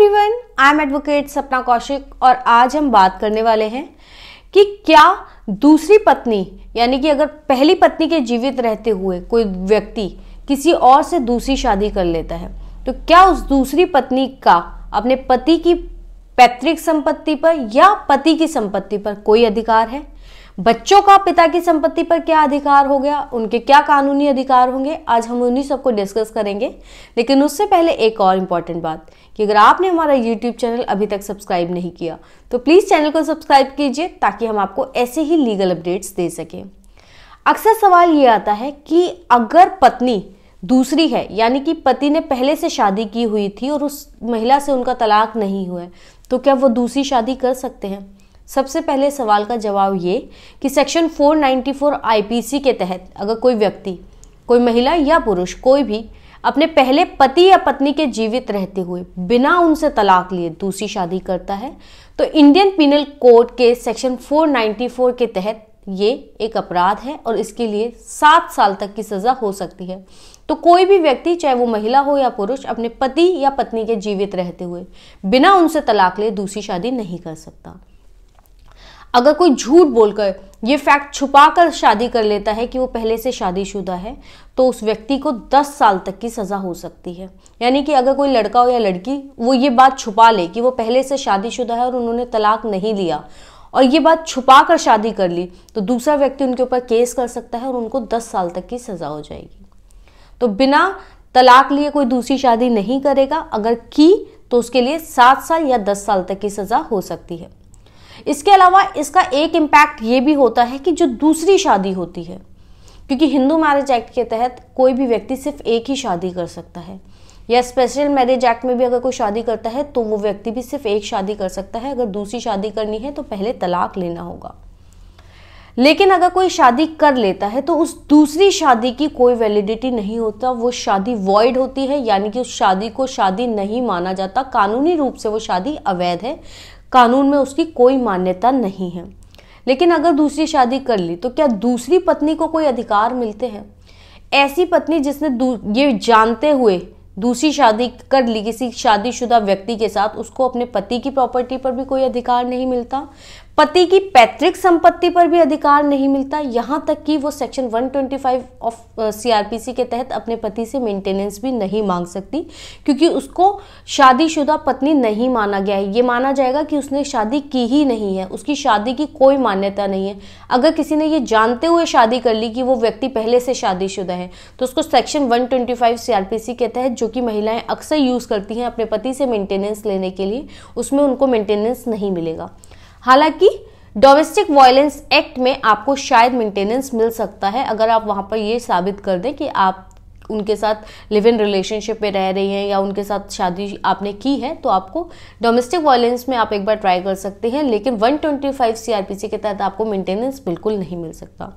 Everyone, I am advocate सपना कौशिक और आज हम बात करने वाले हैं कि क्या दूसरी पत्नी यानी कि अगर पहली पत्नी के जीवित रहते हुए कोई व्यक्ति किसी और से दूसरी शादी कर लेता है तो क्या उस दूसरी पत्नी का अपने पति की पैतृक संपत्ति पर या पति की संपत्ति पर कोई अधिकार है। बच्चों का पिता की संपत्ति पर क्या अधिकार हो गया, उनके क्या कानूनी अधिकार होंगे, आज हम उन्हीं सबको डिस्कस करेंगे। लेकिन उससे पहले एक और इम्पॉर्टेंट बात कि अगर आपने हमारा YouTube चैनल अभी तक सब्सक्राइब नहीं किया तो प्लीज़ चैनल को सब्सक्राइब कीजिए ताकि हम आपको ऐसे ही लीगल अपडेट्स दे सकें। अक्सर सवाल ये आता है कि अगर पत्नी दूसरी है यानी कि पति ने पहले से शादी की हुई थी और उस महिला से उनका तलाक नहीं हुआ है तो क्या वो दूसरी शादी कर सकते हैं। सबसे पहले सवाल का जवाब ये कि सेक्शन 494 आईपीसी के तहत अगर कोई व्यक्ति, कोई महिला या पुरुष कोई भी अपने पहले पति या पत्नी के जीवित रहते हुए बिना उनसे तलाक लिए दूसरी शादी करता है तो इंडियन पिनल कोड के सेक्शन 494 के तहत ये एक अपराध है और इसके लिए 7 साल तक की सजा हो सकती है। तो कोई भी व्यक्ति चाहे वो महिला हो या पुरुष अपने पति या पत्नी के जीवित रहते हुए बिना उनसे तलाक लिए दूसरी शादी नहीं कर सकता। अगर कोई झूठ बोलकर ये फैक्ट छुपाकर शादी कर लेता है कि वो पहले से शादीशुदा है तो उस व्यक्ति को 10 साल तक की सजा हो सकती है। यानी कि अगर कोई लड़का हो या लड़की वो ये बात छुपा ले कि वो पहले से शादीशुदा है और उन्होंने तलाक नहीं लिया और ये बात छुपा कर शादी कर ली तो दूसरा व्यक्ति उनके ऊपर केस कर सकता है और उनको 10 साल तक की सजा हो जाएगी। तो बिना तलाक लिए कोई दूसरी शादी नहीं करेगा, अगर की तो उसके लिए 7 साल या 10 साल तक की सजा हो सकती है। इसके अलावा इसका एक इम्पैक्ट ये भी होता है कि जो दूसरी शादी होती है, क्योंकि हिंदू मैरिज एक्ट के तहत कोई भी व्यक्ति सिर्फ एक ही शादी कर सकता है या स्पेशल मैरिज एक्ट में भी अगर कोई शादी करता है तो वो व्यक्ति भी सिर्फ एक शादी कर सकता है। अगर दूसरी शादी करनी है तो पहले तलाक लेना होगा। लेकिन अगर कोई शादी कर लेता है तो उस दूसरी शादी की कोई वैलिडिटी नहीं होता, वो शादी वॉइड होती है यानी कि उस शादी को शादी नहीं माना जाता। कानूनी रूप से वो शादी अवैध है, कानून में उसकी कोई मान्यता नहीं है। लेकिन अगर दूसरी शादी कर ली तो क्या दूसरी पत्नी को कोई अधिकार मिलते हैं। ऐसी पत्नी जिसने ये जानते हुए दूसरी शादी कर ली किसी शादीशुदा व्यक्ति के साथ, उसको अपने पति की प्रॉपर्टी पर भी कोई अधिकार नहीं मिलता, पति की पैतृक संपत्ति पर भी अधिकार नहीं मिलता, यहाँ तक कि वो सेक्शन 125 ऑफ सीआरपीसी के तहत अपने पति से मेंटेनेंस भी नहीं मांग सकती क्योंकि उसको शादीशुदा पत्नी नहीं माना गया है। ये माना जाएगा कि उसने शादी की ही नहीं है, उसकी शादी की कोई मान्यता नहीं है। अगर किसी ने ये जानते हुए शादी कर ली कि वो व्यक्ति पहले से शादीशुदा है तो उसको सेक्शन 125 सीआरपीसी के तहत, जो कि महिलाएं अक्सर यूज़ करती हैं अपने पति से मेंटेनेंस लेने के लिए, उसमें उनको मेंटेनेंस नहीं मिलेगा। हालांकि डोमेस्टिक वायलेंस एक्ट में आपको शायद मेंटेनेंस मिल सकता है अगर आप वहां पर ये साबित कर दें कि आप उनके साथ लिव इन रिलेशनशिप में रह रही हैं या उनके साथ शादी आपने की है, तो आपको डोमेस्टिक वायलेंस में आप एक बार ट्राई कर सकते हैं। लेकिन 125 सीआरपीसी के तहत आपको मेंटेनेंस बिल्कुल नहीं मिल सकता।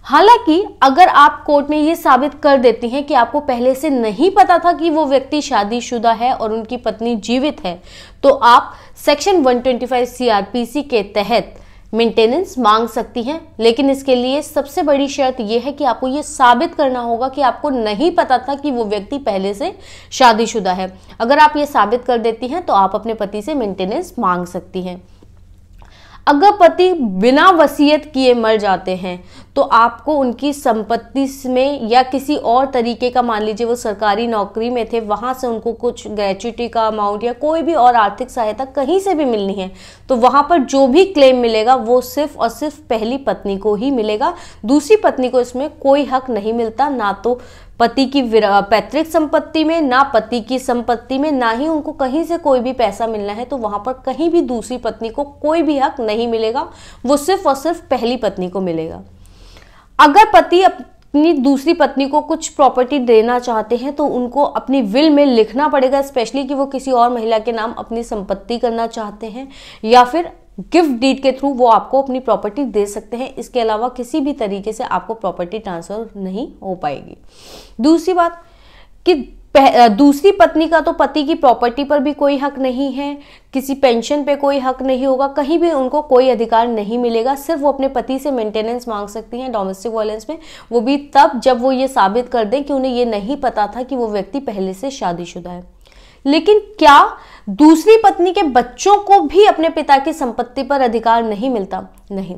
हालांकि अगर आप कोर्ट में ये साबित कर देती हैं कि आपको पहले से नहीं पता था कि वो व्यक्ति शादीशुदा है और उनकी पत्नी जीवित है तो आप सेक्शन 125 सीआरपीसी के तहत मेंटेनेंस मांग सकती हैं। लेकिन इसके लिए सबसे बड़ी शर्त यह है कि आपको ये साबित करना होगा कि आपको नहीं पता था कि वो व्यक्ति पहले से शादीशुदा है। अगर आप ये साबित कर देती हैं तो आप अपने पति से मेंटेनेंस मांग सकती हैं। अगर पति बिना वसीयत किए मर जाते हैं तो आपको उनकी संपत्ति में या किसी और तरीके का, मान लीजिए वो सरकारी नौकरी में थे, वहां से उनको कुछ ग्रेच्युटी का अमाउंट या कोई भी और आर्थिक सहायता कहीं से भी मिलनी है तो वहां पर जो भी क्लेम मिलेगा वो सिर्फ और सिर्फ पहली पत्नी को ही मिलेगा। दूसरी पत्नी को इसमें कोई हक नहीं मिलता, ना तो पति की पैतृक संपत्ति में, ना पति की संपत्ति में, ना ही उनको कहीं से कोई भी पैसा मिलना है तो वहां पर कहीं भी दूसरी पत्नी को कोई भी हक नहीं मिलेगा, वो सिर्फ और सिर्फ पहली पत्नी को मिलेगा। अगर पति अपनी दूसरी पत्नी को कुछ प्रॉपर्टी देना चाहते हैं तो उनको अपनी विल में लिखना पड़ेगा, स्पेशली कि वो किसी और महिला के नाम अपनी संपत्ति करना चाहते हैं या फिर गिफ्ट डीड के थ्रू वो आपको अपनी प्रॉपर्टी दे सकते हैं। इसके अलावा किसी भी तरीके से आपको प्रॉपर्टी ट्रांसफर नहीं हो पाएगी। दूसरी बात कि दूसरी पत्नी का तो पति की प्रॉपर्टी पर भी कोई हक नहीं है, किसी पेंशन पे कोई हक नहीं होगा, कहीं भी उनको कोई अधिकार नहीं मिलेगा। सिर्फ वो अपने पति से मेंटेनेंस मांग सकती हैं डोमेस्टिक वायलेंस में, वो भी तब जब वो ये साबित कर दें कि उन्हें ये नहीं पता था कि वो व्यक्ति पहले से शादीशुदा है। लेकिन क्या दूसरी पत्नी के बच्चों को भी अपने पिता की संपत्ति पर अधिकार नहीं मिलता? नहीं,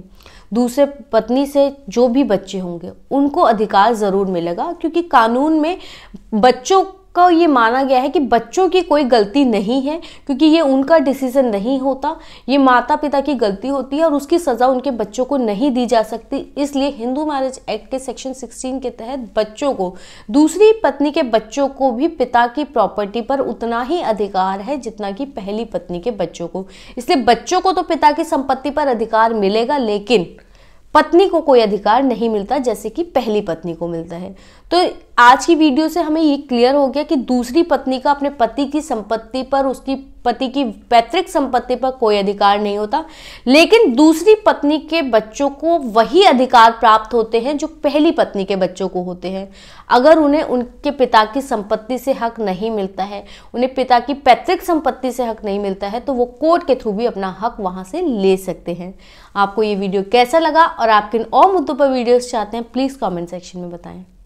दूसरे पत्नी से जो भी बच्चे होंगे उनको अधिकार जरूर मिलेगा, क्योंकि कानून में बच्चों को ये माना गया है कि बच्चों की कोई गलती नहीं है, क्योंकि ये उनका डिसीजन नहीं होता, ये माता पिता की गलती होती है और उसकी सजा उनके बच्चों को नहीं दी जा सकती। इसलिए हिंदू मैरिज एक्ट के सेक्शन 16 के तहत बच्चों को, दूसरी पत्नी के बच्चों को भी पिता की प्रॉपर्टी पर उतना ही अधिकार है जितना कि पहली पत्नी के बच्चों को। इसलिए बच्चों को तो पिता की संपत्ति पर अधिकार मिलेगा, लेकिन पत्नी को कोई अधिकार नहीं मिलता जैसे कि पहली पत्नी को मिलता है। तो आज की वीडियो से हमें ये क्लियर हो गया कि दूसरी पत्नी का अपने पति की संपत्ति पर, उसकी पति की पैतृक संपत्ति पर कोई अधिकार नहीं होता, लेकिन दूसरी पत्नी के बच्चों को वही अधिकार प्राप्त होते हैं जो पहली पत्नी के बच्चों को होते हैं। अगर उन्हें उनके पिता की संपत्ति से हक नहीं मिलता है, उन्हें पिता की पैतृक संपत्ति से हक नहीं मिलता है, तो वो कोर्ट के थ्रू भी अपना हक वहां से ले सकते हैं। आपको ये वीडियो कैसा लगा और आप किन और मुद्दों पर वीडियोस चाहते हैं, प्लीज कमेंट सेक्शन में बताएं।